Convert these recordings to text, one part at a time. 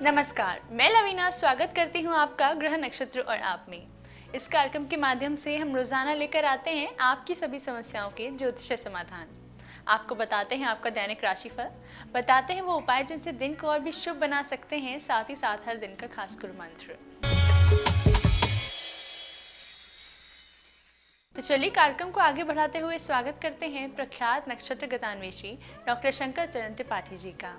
नमस्कार, मैं लवीना स्वागत करती हूँ आपका ग्रह नक्षत्र और आप में। इस कार्यक्रम के माध्यम से हम रोजाना लेकर आते हैं आपकी सभी समस्याओं के ज्योतिष समाधान। आपको बताते हैं आपका दैनिक राशिफल, बताते हैं वो उपाय जिनसे दिन को और भी शुभ बना सकते हैं, साथ ही साथ हर दिन का खास गुरु मंत्र। तो चलिए कार्यक्रम को आगे बढ़ाते हुए स्वागत करते हैं प्रख्यात नक्षत्र गतान्वेषी डॉक्टर शंकर चरण त्रिपाठी जी का।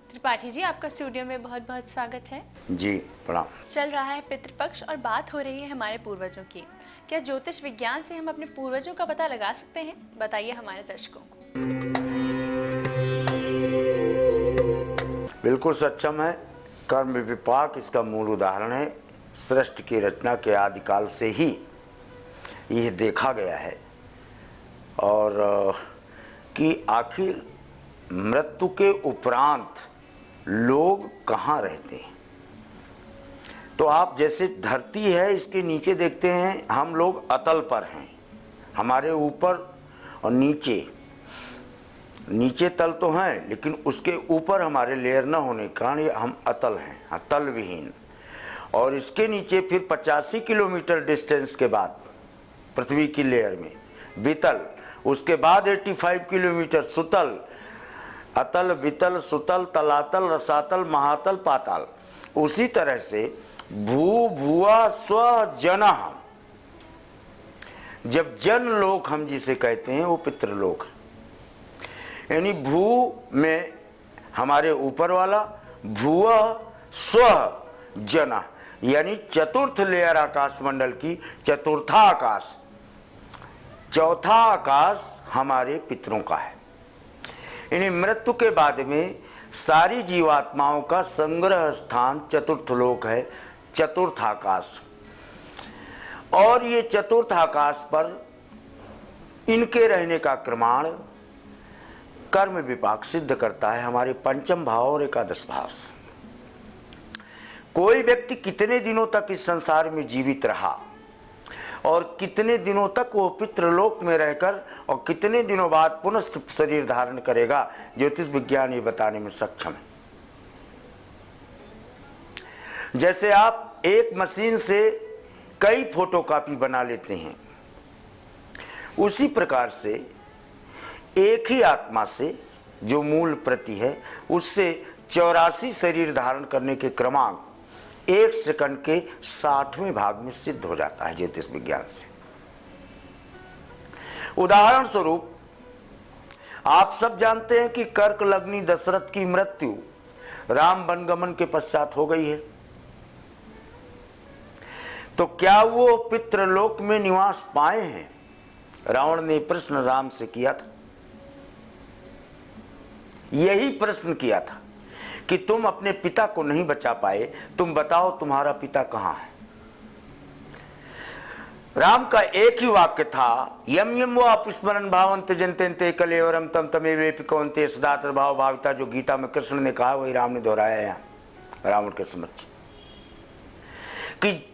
त्रिपाठी जी, आपका स्टूडियो में बहुत बहुत स्वागत है। जी प्रणाम। चल रहा है पितृपक्ष और बात हो रही है हमारे पूर्वजों की। क्या ज्योतिष विज्ञान से हम अपने पूर्वजों का पता लगा सकते हैं? बताइए हमारे दर्शकों को। बिल्कुल सक्षम है। कर्म विपाक इसका मूल उदाहरण है। सृष्टि की रचना के आदिकाल से ही यह देखा गया है और कि आखिर मृत्यु के उपरांत लोग कहाँ रहते हैं। तो आप जैसे धरती है, इसके नीचे देखते हैं हम लोग अतल पर हैं। हमारे ऊपर और नीचे तल तो हैं, लेकिन उसके ऊपर हमारे लेयर न होने के कारण हम अतल हैं, तल विहीन। और इसके नीचे फिर 85 किलोमीटर डिस्टेंस के बाद पृथ्वी की लेयर में वितल, उसके बाद 85 किलोमीटर सुतल, अतल वितल सुतल तलातल रसातल महातल पाताल। उसी तरह से भू भुआ स्व जना, जब जन लोक हम जिसे कहते हैं वो पितृलोक है। यानी भू में हमारे ऊपर वाला, भुआ स्व जना यानी चतुर्थ लेयर आकाश मंडल की चतुर्था आकाश, चौथा आकाश हमारे पितरों का है। यानी मृत्यु के बाद में सारी जीवात्माओं का संग्रह स्थान चतुर्थ लोक है, चतुर्थ आकाश। और ये चतुर्थ आकाश पर इनके रहने का प्रमाण कर्म विपाक सिद्ध करता है हमारे पंचम भाव और एकादश भाव से। कोई व्यक्ति कितने दिनों तक इस संसार में जीवित रहा और कितने दिनों तक वो पितृलोक में रहकर और कितने दिनों बाद पुनः शरीर धारण करेगा, ज्योतिष विज्ञान ये बताने में सक्षम है। जैसे आप एक मशीन से कई फोटोकॉपी बना लेते हैं, उसी प्रकार से एक ही आत्मा से जो मूल प्रति है उससे 84 शरीर धारण करने के क्रमांक 1 सेकंड के 60वें भाग में सिद्ध हो जाता है ज्योतिष विज्ञान से। उदाहरण स्वरूप आप सब जानते हैं कि कर्क लग्नी दशरथ की मृत्यु राम वनगमन के पश्चात हो गई है। तो क्या वो पितृलोक में निवास पाए हैं? रावण ने प्रश्न राम से किया था, यही प्रश्न किया था कि तुम अपने पिता को नहीं बचा पाए, तुम बताओ तुम्हारा पिता कहां है। राम का एक ही वाक्य था, यम यम वो अपस्मरण भावंत जनते कलेवरम तम तमेवे पिकौन्ते सदा तद्भाव भाविता। जो गीता में कृष्ण ने कहा वही राम ने दोहराया यहाँ रावण के समक्ष कि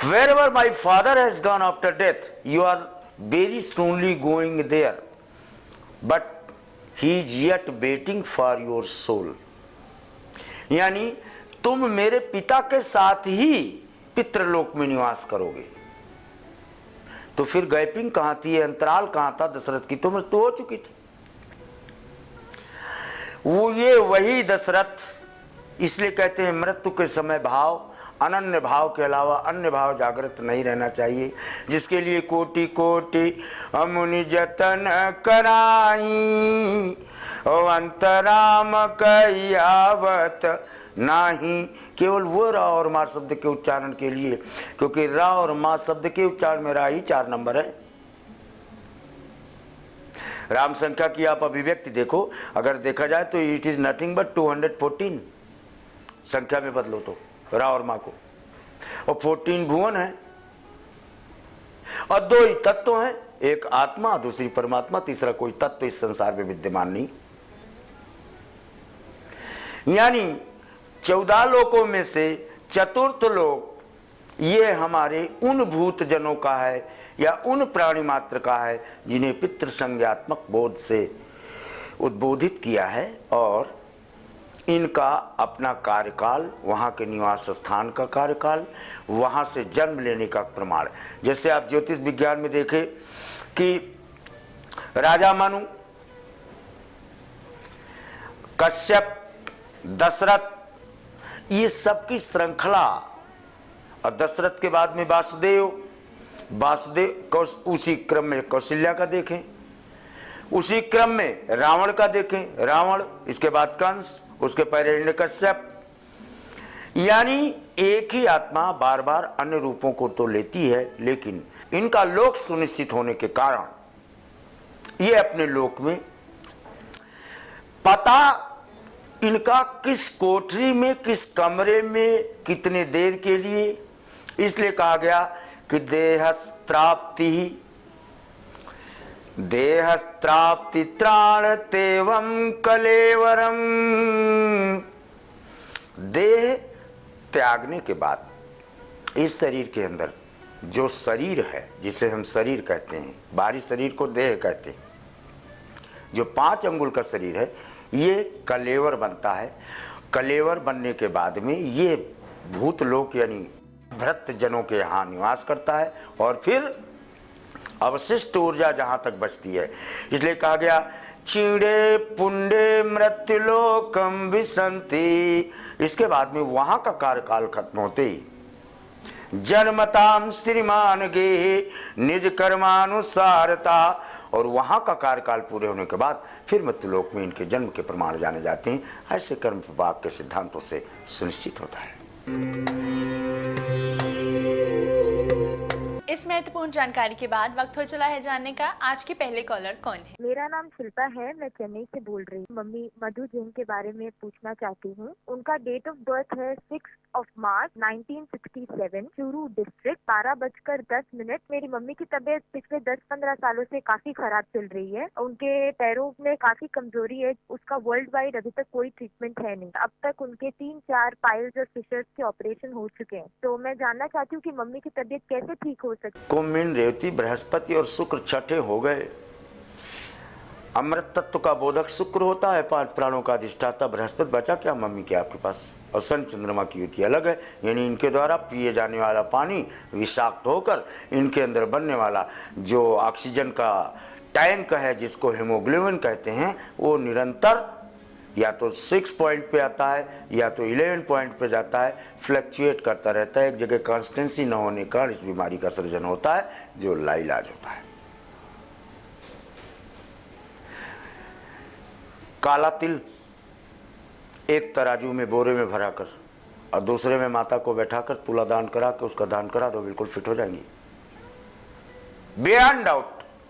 wherever my father has gone after death, you are very soonly going there, but he is yet waiting for your soul। यानी तुम मेरे पिता के साथ ही पितृलोक में निवास करोगे। तो फिर गैपिंग कहां थी, अंतराल कहां था? दशरथ की तो मृत्यु हो चुकी थी। वो ये वही दशरथ, इसलिए कहते हैं मृत्यु के समय भाव, अनन्य भाव के अलावा अन्य भाव जागृत नहीं रहना चाहिए, जिसके लिए कोटि कोटि मुनि जतन कराई अंतराम कयावत नाही। केवल वो रा और मा शब्द के उच्चारण के लिए, क्योंकि रा और मा शब्द के उच्चारण में रा ही 4 नंबर है। राम संख्या की आप अभिव्यक्ति देखो, अगर देखा जाए तो इट इज नथिंग बट 214 संख्या में बदलो तो रा और माँ को, और 14 भुवन है और 2 ही तत्व हैं, एक आत्मा दूसरी परमात्मा, तीसरा कोई तत्व इस संसार में विद्यमान नहीं। यानी 14 लोकों में से चतुर्थ लोक ये हमारे उन भूत जनों का है या उन प्राणी मात्र का है जिन्हें पितृ संज्ञात्मक बोध से उद्बोधित किया है और इनका अपना कार्यकाल, वहाँ के निवास स्थान का कार्यकाल, वहाँ से जन्म लेने का प्रमाण। जैसे आप ज्योतिष विज्ञान में देखें कि राजा मनु, कश्यप, दशरथ, ये सबकी श्रृंखला, और दशरथ के बाद में वासुदेव उसी क्रम में कौशल्या का देखें, उसी क्रम में रावण का देखें, रावण, इसके बाद कंस, उसके पहले हिरण्यकश्यप। यानी एक ही आत्मा बार बार अन्य रूपों को तो लेती है, लेकिन इनका लोक सुनिश्चित होने के कारण ये अपने लोक में पता इनका किस कोठरी में, किस कमरे में, कितने देर के लिए, इसलिए कहा गया कि देहस्त्राप्ति त्राण तेवं कलेवरम। देह त्यागने के बाद इस शरीर के अंदर जो शरीर है, जिसे हम शरीर कहते हैं, बाहरी शरीर को देह कहते हैं, जो 5 अंगुल का शरीर है, ये कलेवर बनता है। कलेवर बनने के बाद में ये भूतलोक यानी भृत्य जनों के यहाँ निवास करता है, और फिर अवशिष्ट ऊर्जा जहाँ तक बचती है, इसलिए कहा गया चीड़े पुंडे मृत्युलोकम विसंति। इसके बाद में वहाँ का कार्यकाल खत्म होते ही जन्मताम श्रीमान गे निज कर्मानुसारता, और वहाँ का कार्यकाल पूरे होने के बाद फिर मृत्युलोक में इनके जन्म के प्रमाण जाने जाते हैं। ऐसे कर्म विभाग के सिद्धांतों से सुनिश्चित होता है। इस महत्वपूर्ण जानकारी के बाद वक्त हो चला है जानने का आज के पहले कॉलर कौन है। मेरा नाम शिल्पा है, मैं चेन्नई से बोल रही हूँ। मम्मी मधु जैन के बारे में पूछना चाहती हूँ। उनका डेट ऑफ बर्थ है 6 मार्च 1967, चूरू डिस्ट्रिक्ट, 12:10। मेरी मम्मी की तबीयत पिछले 10-15 सालों से काफी खराब चल रही है। उनके पैरों में काफी कमजोरी है, उसका वर्ल्ड वाइड अभी तक कोई ट्रीटमेंट है नहीं। अब तक उनके 3-4 पाइल्स और फिशर्स के ऑपरेशन हो चुके हैं। तो मैं जानना चाहती हूँ कि मम्मी की तबीयत कैसे ठीक हो सकती है। कुंभ, मीन, रेवती, बृहस्पति और शुक्र छठे हो गए। अमृत तत्व का बोधक शुक्र होता है, 5 प्राणों का अधिष्ठाता बृहस्पति। बचा क्या मम्मी के आपके पास? और शनि चंद्रमा की युति अलग है, यानी इनके द्वारा पिए जाने वाला पानी विषाक्त होकर इनके अंदर बनने वाला जो ऑक्सीजन का टैंक है, जिसको हेमोग्लोबिन कहते हैं, वो निरंतर या तो 6 पॉइंट पे आता है या तो 11 पॉइंट पे जाता है, फ्लक्चुएट करता रहता है। एक जगह कॉन्स्टेंसी न होने के कारण इस बीमारी का सृजन होता है, जो लाइलाज होता है। काला तिल एक तराजू में बोरे में भरा कर और दूसरे में माता को बैठाकर तुला दान करा के उसका दान करा दो, बिल्कुल फिट हो जाएंगी बियॉन्ड डाउट।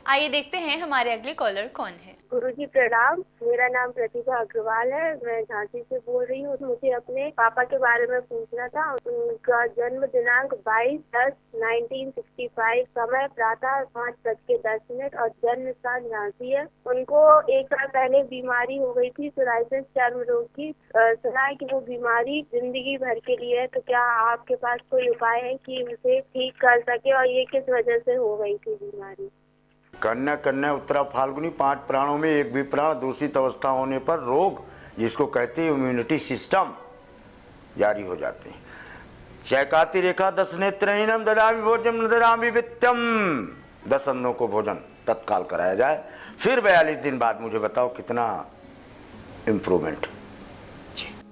आइए देखते हैं हमारे अगले कॉलर कौन है। गुरुजी प्रणाम, मेरा नाम प्रतिभा अग्रवाल है, मैं झांसी से बोल रही हूँ। मुझे अपने पापा के बारे में पूछना था। उनका जन्म दिनांक 22/10/1965, समय प्रातः 5:10 और जन्म स्थान झांसी है। उनको 1 साल पहले बीमारी हो गई थी, सोराइसिस चर्म रोग की। सुना है कि वो बीमारी जिंदगी भर के लिए है, तो क्या आपके पास कोई उपाय है कि उसे ठीक कर सके, और ये किस वजह से हो गई थी बीमारी? कन्या उत्तरा फाल्गुनी, 5 प्राणों में एक भी प्राण दूषित अवस्था होने पर रोग, जिसको कहते हैं इम्यूनिटी सिस्टम, जारी हो जाते हैं। चैकाती रेखा 10 नेत्रहीनम ददामि भोजनम न ददामि वित्तम, 10 अंधों को भोजन तत्काल कराया जाए। फिर 42 दिन बाद मुझे बताओ कितना इम्प्रूवमेंट।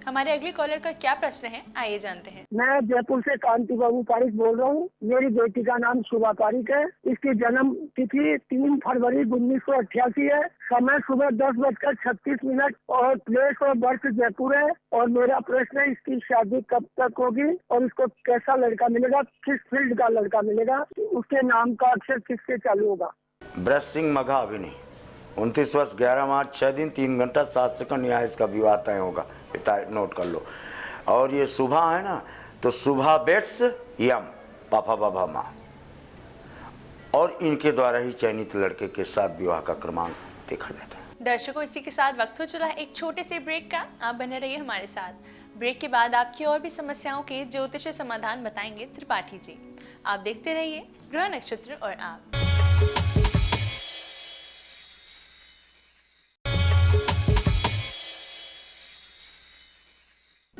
हमारे अगले कॉलर का क्या प्रश्न है, आइए जानते हैं। मैं जयपुर से कांति बाबू पारिक बोल रहा हूँ। मेरी बेटी का नाम शुभा पारिक है। इसकी जन्म तिथि 3 फरवरी 1988 है। समय सुबह 10:36 और प्लेस और बर्थ जयपुर है। और मेरा प्रश्न है, इसकी शादी कब तक होगी और इसको कैसा लड़का मिलेगा, किस फील्ड का लड़का मिलेगा, उसके नाम का अक्षर किससे चालू होगा? ब्रज सिंह मघा अभिनय, 29 वर्ष 11 मार्च 6 दिन 3 घंटा 7 सेकंड, यहाँ इसका विवाह तय होगा, नोट कर लो। और ये सुबह है ना, तो सुबह बेट्स यम पापा बाबा माँ, और इनके द्वारा ही चयनित लड़के के साथ विवाह का क्रमांक देखा जाता है। दर्शकों, इसी के साथ वक्त हो चला है एक छोटे से ब्रेक का। आप बने रहिए हमारे साथ। ब्रेक के बाद आपकी और भी समस्याओं के ज्योतिष समाधान बताएंगे त्रिपाठी जी। आप देखते रहिए ग्रह नक्षत्र और आप।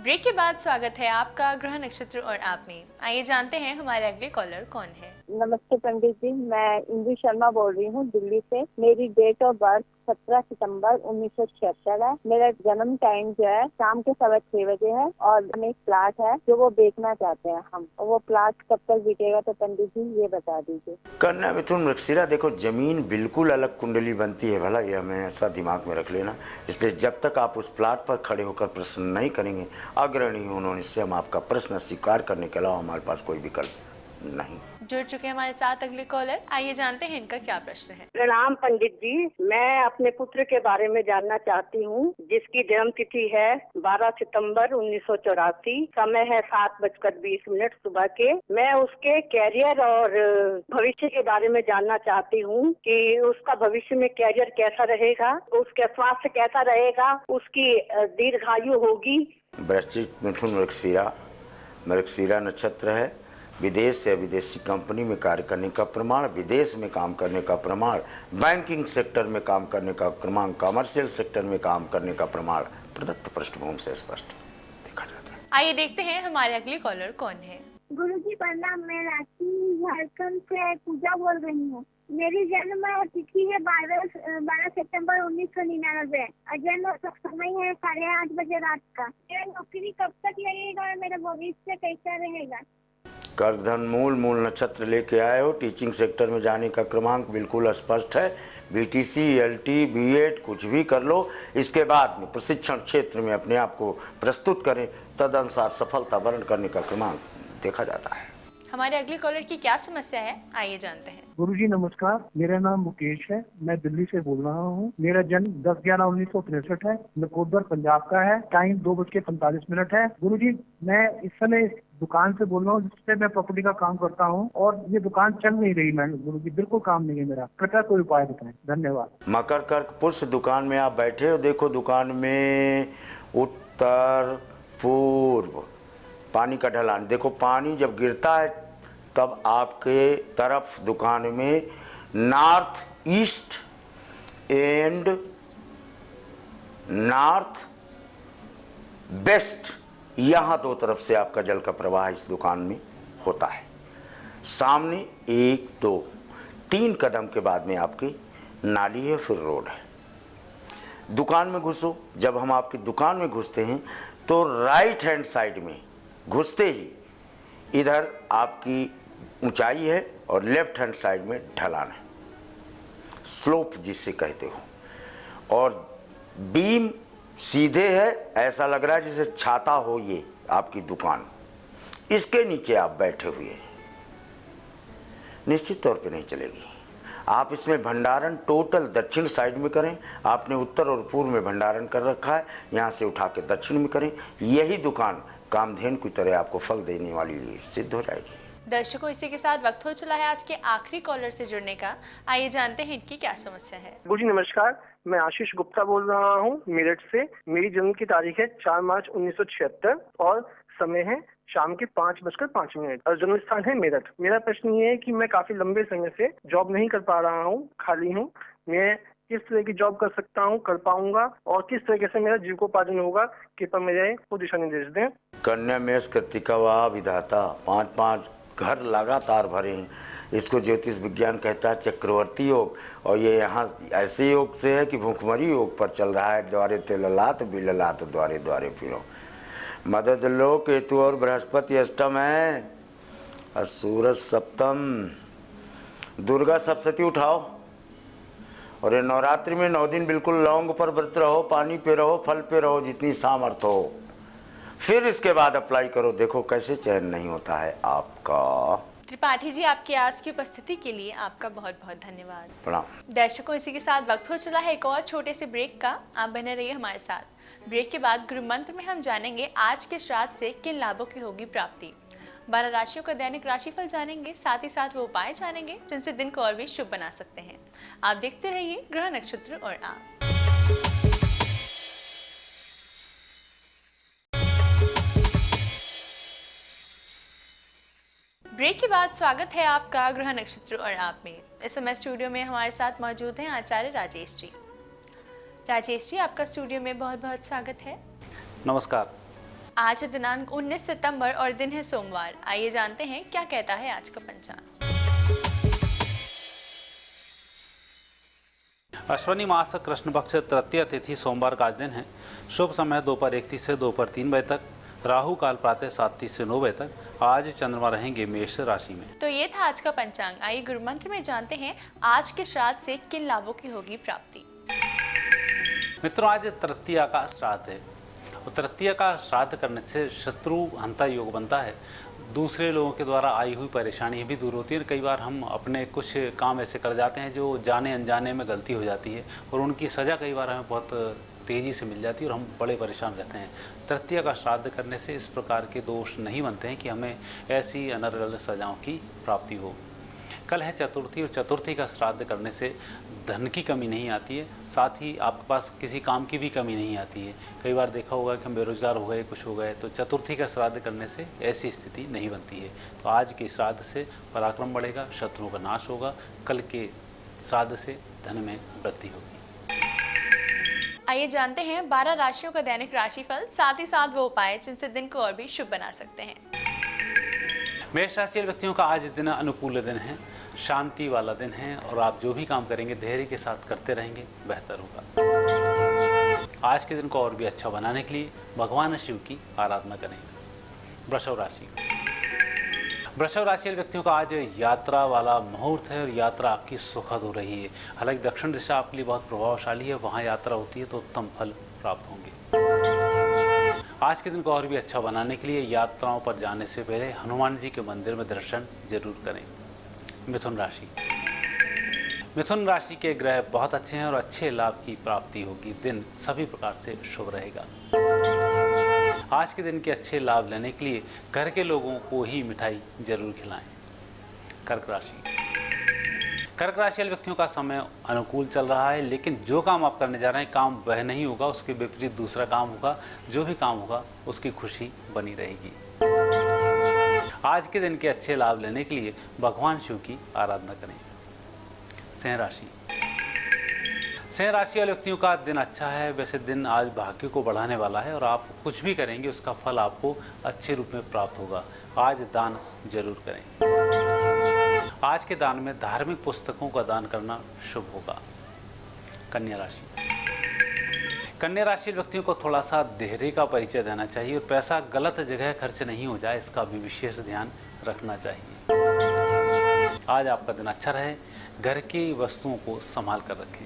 ब्रेक के बाद स्वागत है आपका ग्रह नक्षत्र और आप में। आइए जानते हैं हमारे अगले कॉलर कौन है। नमस्ते पंडित जी, मैं इंदु शर्मा बोल रही हूँ दिल्ली से। मेरी डेट ऑफ बर्थ 17 सितंबर 1976 है। मेरा जन्म टाइम जो है शाम के 6:15 बजे है और हमें एक प्लाट है जो वो बेचना चाहते हैं हम। और वो प्लाट कब तक बिकेगा तो पंडित जी ये बता दीजिए। कन्या मिथुन मृगशिरा, देखो जमीन बिल्कुल अलग कुंडली बनती है, भला ये हमें ऐसा दिमाग में रख लेना। इसलिए जब तक आप उस प्लाट पर खड़े होकर प्रश्न नहीं करेंगे, अग्रणी होने से हम आपका प्रश्न स्वीकार करने के अलावा हमारे पास कोई विकल्प नहीं। जुड़ चुके हैं हमारे साथ अगले कॉलर। आइए जानते हैं इनका क्या प्रश्न है। प्रणाम पंडित जी, मैं अपने पुत्र के बारे में जानना चाहती हूँ जिसकी जन्म तिथि है 12 सितंबर 1984। समय है 7:20 सुबह के। मैं उसके कैरियर और भविष्य के बारे में जानना चाहती हूँ कि उसका भविष्य में कैरियर कैसा रहेगा, उसका स्वास्थ्य कैसा रहेगा, उसकी दीर्घायु होगी। वृश्चिक मिथुन मृगशिरा, मृगशिरा नक्षत्र है। विदेश या विदेशी कंपनी में कार्य करने का प्रमाण, विदेश में काम करने का प्रमाण, बैंकिंग सेक्टर में काम करने का प्रमाण, कमर्शियल सेक्टर में काम करने का प्रमाण प्रदत्त पृष्ठभूमि से स्पष्ट देखा जाता है। आइए देखते हैं हमारे अगले कॉलर कौन है। गुरुजी प्रणाम, मैं रांची झारखंड से पूजा बोल रही हूँ। मेरी जन्म तिथि है 12 सितंबर 1999 और जन्म समय है 8:30 बजे रात का। मेरा नौकरी कब तक लगेगा और मेरा भविष्य कैसा रहेगा? कर्कधन मूल नक्षत्र लेके आए हो। टीचिंग सेक्टर में जाने का क्रमांक बिल्कुल स्पष्ट है। बीटीसी, एलटी, बीएड कुछ भी कर लो, इसके बाद में प्रशिक्षण क्षेत्र में अपने आप को प्रस्तुत करें, तदनुसार सफलता वर्ण करने का क्रमांक देखा जाता है। हमारे अगले कॉलर की क्या समस्या है, आइए जानते हैं। गुरुजी नमस्कार, मेरा नाम मुकेश है, मैं दिल्ली से बोल रहा हूँ। मेरा जन्म 10/11/1963 है। नकोदर पंजाब का है। टाइम 2:45 है। गुरुजी मैं इस समय दुकान से बोल रहा हूँ जिससे मैं प्रॉपर्टी का काम करता हूँ और ये दुकान चल नहीं रही। मैं गुरुजी बिल्कुल काम नहीं है मेरा, कृपया कोई उपाय बताएं। धन्यवाद। मकर कर्क पुरुष, दुकान में आप बैठे हो, देखो दुकान में उत्तर पूर्व पानी का ढलान, देखो पानी जब गिरता है तब आपके तरफ दुकान में north east and north west, यहाँ दो तरफ से आपका जल का प्रवाह इस दुकान में होता है। सामने 1, 2, 3 कदम के बाद में आपकी नाली है, फिर रोड है। दुकान में घुसो। जब हम आपकी दुकान में घुसते हैं तो राइट हैंड साइड में घुसते ही इधर आपकी ऊंचाई है और लेफ्ट हैंड साइड में ढलान है, स्लोप जिसे कहते हो, और बीम सीधे है, ऐसा लग रहा है जैसे छाता हो ये आपकी दुकान। इसके नीचे आप बैठे हुए हैं, निश्चित तौर पे नहीं चलेगी। आप इसमें भंडारण टोटल दक्षिण साइड में करें। आपने उत्तर और पूर्व में भंडारण कर रखा है, यहाँ से उठा के दक्षिण में करें। यही दुकान कामधेनु की तरह आपको फल देने वाली सिद्ध हो जाएगी। दर्शकों, इसी के साथ वक्त हो चला है आज के आखिरी कॉलर से जुड़ने का। आइए जानते हैं इनकी क्या समस्या है। गुरुजी नमस्कार, मैं आशीष गुप्ता बोल रहा हूँ मेरठ से। मेरी जन्म की तारीख है 4 मार्च 1976 और समय है शाम के 5:05 और जन्म स्थान है मेरठ। मेरा प्रश्न ये है कि मैं काफी लंबे समय से जॉब नहीं कर पा रहा हूँ, खाली हूँ। मैं किस तरह की जॉब कर सकता हूँ, कर पाऊंगा, और किस तरीके से मेरा जीविकोपार्जन होगा, कृपया मेरे को दिशा निर्देश दें। कन्या मेष कृत्तिका वाह विधाता, 5 घर लगातार भरे हैं। इसको ज्योतिष विज्ञान कहता है चक्रवर्ती योग, और ये यहाँ ऐसे योग से है कि भूखमरी योग पर चल रहा है। द्वारे तेललात बिललात द्वारे द्वारे फिरो। मदद लो, केतु और बृहस्पति अष्टम है और सूरज सप्तम। दुर्गा सप्तती उठाओ और ये नवरात्रि में 9 दिन बिल्कुल लौंग पर व्रत रहो, पानी पे रहो, फल पे रहो, जितनी सामर्थ्य हो। फिर इसके बाद अप्लाई करो, देखो कैसे चयन नहीं होता है आपका। त्रिपाठी जी, आपकी आज की उपस्थिति के लिए आपका बहुत बहुत धन्यवाद। प्रणाम। दर्शकों, इसी के साथ वक्त हो चला है एक और छोटे से ब्रेक का। आप बने रहिए हमारे साथ। ब्रेक के बाद गुरु मंत्र में हम जानेंगे आज के श्राद्ध से किन लाभों की होगी प्राप्ति। 12 राशियों का दैनिक राशिफल जानेंगे, साथ ही साथ वो उपाय जानेंगे जिनसे दिन को और भी शुभ बना सकते हैं। आप देखते रहिए ग्रह नक्षत्र और आप। ब्रेक के बाद स्वागत है आपका ग्रह नक्षत्र और आप में। इस समय स्टूडियो में हमारे साथ मौजूद हैं आचार्य राजेश जी। राजेश जी, आपका स्टूडियो में बहुत बहुत स्वागत है। नमस्कार। आज है दिनांक 19 सितंबर और दिन है सोमवार। आइए जानते हैं क्या कहता है आज का पंचांग। अश्विनी मास कृष्ण पक्ष तृतीय तिथि सोमवार का आज दिन है। शुभ समय दोपहर 1:30 से दोपहर 3 बजे तक। राहु काल प्रातः 7:30 से 9 बजे तक। आज चंद्रमा रहेंगे मेष राशि में। तो ये था आज का पंचांग। आइए गुरु मंत्र में जानते हैं आज के श्राद्ध से किन लाभों की होगी प्राप्ति। मित्रों, आज तृतीया का श्राद्ध है और तृतीया का श्राद्ध करने से शत्रु हंता योग बनता है। दूसरे लोगों के द्वारा आई हुई परेशानी भी दूर होती है। कई बार हम अपने कुछ काम ऐसे कर जाते हैं जो जाने अनजाने में गलती हो जाती है और उनकी सज़ा कई बार हमें बहुत तेज़ी से मिल जाती है और हम बड़े परेशान रहते हैं। तृतीया का श्राद्ध करने से इस प्रकार के दोष नहीं बनते हैं कि हमें ऐसी अनर्गल सजाओं की प्राप्ति हो। कल है चतुर्थी और चतुर्थी का श्राद्ध करने से धन की कमी नहीं आती है, साथ ही आपके पास किसी काम की भी कमी नहीं आती है। कई बार देखा होगा कि हम बेरोजगार हो गए, कुछ हो गए, तो चतुर्थी का श्राद्ध करने से ऐसी स्थिति नहीं बनती है। तो आज के श्राद्ध से पराक्रम बढ़ेगा, शत्रुओं का नाश होगा। कल के श्राद्ध से धन में वृद्धि होगी। आइए जानते हैं 12 राशियों का दैनिक राशिफल, साथ ही साथ वो उपाय जिनसे दिन को और भी शुभ बना सकते हैं। मेष राशि के व्यक्तियों का आज दिन अनुकूल दिन है, शांति वाला दिन है और आप जो भी काम करेंगे धैर्य के साथ करते रहेंगे, बेहतर होगा। आज के दिन को और भी अच्छा बनाने के लिए भगवान शिव की आराधना करें। वृषभ राशि के व्यक्तियों का आज यात्रा वाला मुहूर्त है और यात्रा आपकी सुखद हो रही है। हालांकि दक्षिण दिशा आपके लिए बहुत प्रभावशाली है, वहाँ यात्रा होती है तो उत्तम फल प्राप्त होंगे। आज के दिन को और भी अच्छा बनाने के लिए यात्राओं पर जाने से पहले हनुमान जी के मंदिर में दर्शन जरूर करें। मिथुन राशि के ग्रह बहुत अच्छे हैं और अच्छे लाभ की प्राप्ति होगी। दिन सभी प्रकार से शुभ रहेगा। आज के दिन के अच्छे लाभ लेने के लिए घर के लोगों को ही मिठाई जरूर खिलाएं। कर्क राशि वाले व्यक्तियों का समय अनुकूल चल रहा है, लेकिन जो काम आप करने जा रहे हैं काम वह नहीं होगा, उसके विपरीत दूसरा काम होगा। जो भी काम होगा उसकी खुशी बनी रहेगी। आज के दिन के अच्छे लाभ लेने के लिए भगवान शिव की आराधना करें। सिंह राशि वाले व्यक्तियों का दिन अच्छा है। वैसे दिन आज भाग्य को बढ़ाने वाला है और आप कुछ भी करेंगे उसका फल आपको अच्छे रूप में प्राप्त होगा। आज दान जरूर करें। आज के दान में धार्मिक पुस्तकों का दान करना शुभ होगा। कन्या राशि व्यक्तियों को थोड़ा सा धैर्य का परिचय देना चाहिए और पैसा गलत जगह खर्च नहीं हो जाए, इसका भी विशेष ध्यान रखना चाहिए। आज आपका दिन अच्छा रहे। घर की वस्तुओं को संभाल कर रखें।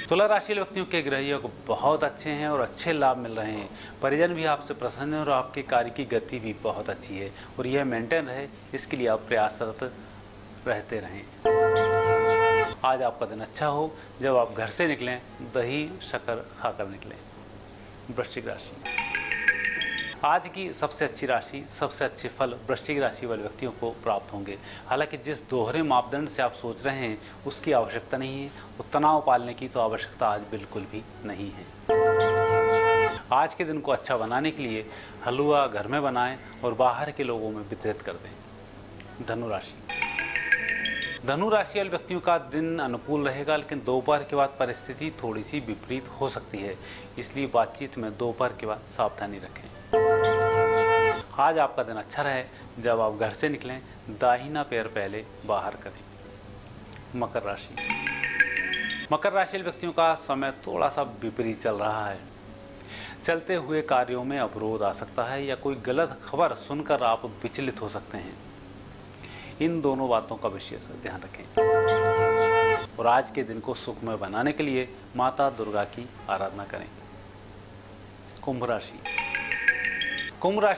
तुला राशि व्यक्तियों के ग्रह योग बहुत अच्छे हैं और अच्छे लाभ मिल रहे हैं। परिजन भी आपसे प्रसन्न है और आपके कार्य की गति भी बहुत अच्छी है और यह मेंटेन रहे, इसके लिए आप प्रयासरत रहते रहें। आज आपका दिन अच्छा हो। जब आप घर से निकलें दही शक्कर खाकर निकलें। वृश्चिक राशि आज की सबसे अच्छी राशि, सबसे अच्छे फल वृश्चिक राशि वाले व्यक्तियों को प्राप्त होंगे। हालांकि जिस दोहरे मापदंड से आप सोच रहे हैं उसकी आवश्यकता नहीं है, वो तनाव पालने की तो आवश्यकता आज बिल्कुल भी नहीं है। आज के दिन को अच्छा बनाने के लिए हलवा घर में बनाएं और बाहर के लोगों में वितरित कर दें। धनु राशि वाले व्यक्तियों का दिन अनुकूल रहेगा, लेकिन दोपहर के बाद परिस्थिति थोड़ी सी विपरीत हो सकती है, इसलिए बातचीत में दोपहर के बाद सावधानी रखें। आज आपका दिन अच्छा रहे। जब आप घर से निकलें दाहिना पैर पहले बाहर करें। मकर राशि व्यक्तियों का समय थोड़ा सा विपरीत चल रहा है। चलते हुए कार्यों में अवरोध आ सकता है या कोई गलत खबर सुनकर आप विचलित हो सकते हैं। इन दोनों बातों का विशेष ध्यान रखें और आज के दिन को सुखमय बनाने के लिए माता दुर्गा की आराधना करें। कुंभ राशि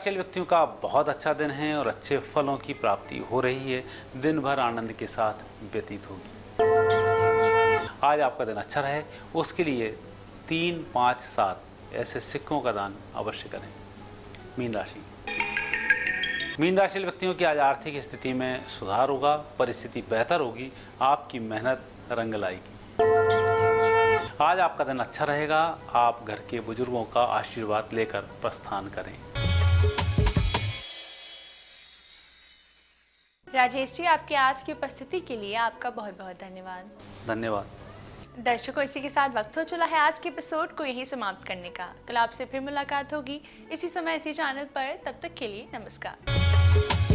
व्यक्तियों का बहुत अच्छा दिन है और अच्छे फलों की प्राप्ति हो रही है। दिन भर आनंद के साथ व्यतीत होगी। आज आपका दिन अच्छा रहे, उसके लिए 3, 5, 7 ऐसे सिक्कों का दान अवश्य करें। मीन राशि व्यक्तियों की आज आर्थिक स्थिति में सुधार होगा, परिस्थिति बेहतर होगी, आपकी मेहनत रंग लाएगी। आज आपका दिन अच्छा रहेगा। आप घर के बुजुर्गों का आशीर्वाद लेकर प्रस्थान करें। राजेश जी, आपकी आज की उपस्थिति के लिए आपका बहुत बहुत धन्यवाद। धन्यवाद। दर्शकों, इसी के साथ वक्त हो चला है आज के एपिसोड को यहीं समाप्त करने का। कल आपसे फिर मुलाकात होगी इसी समय इसी चैनल पर। तब तक के लिए नमस्कार।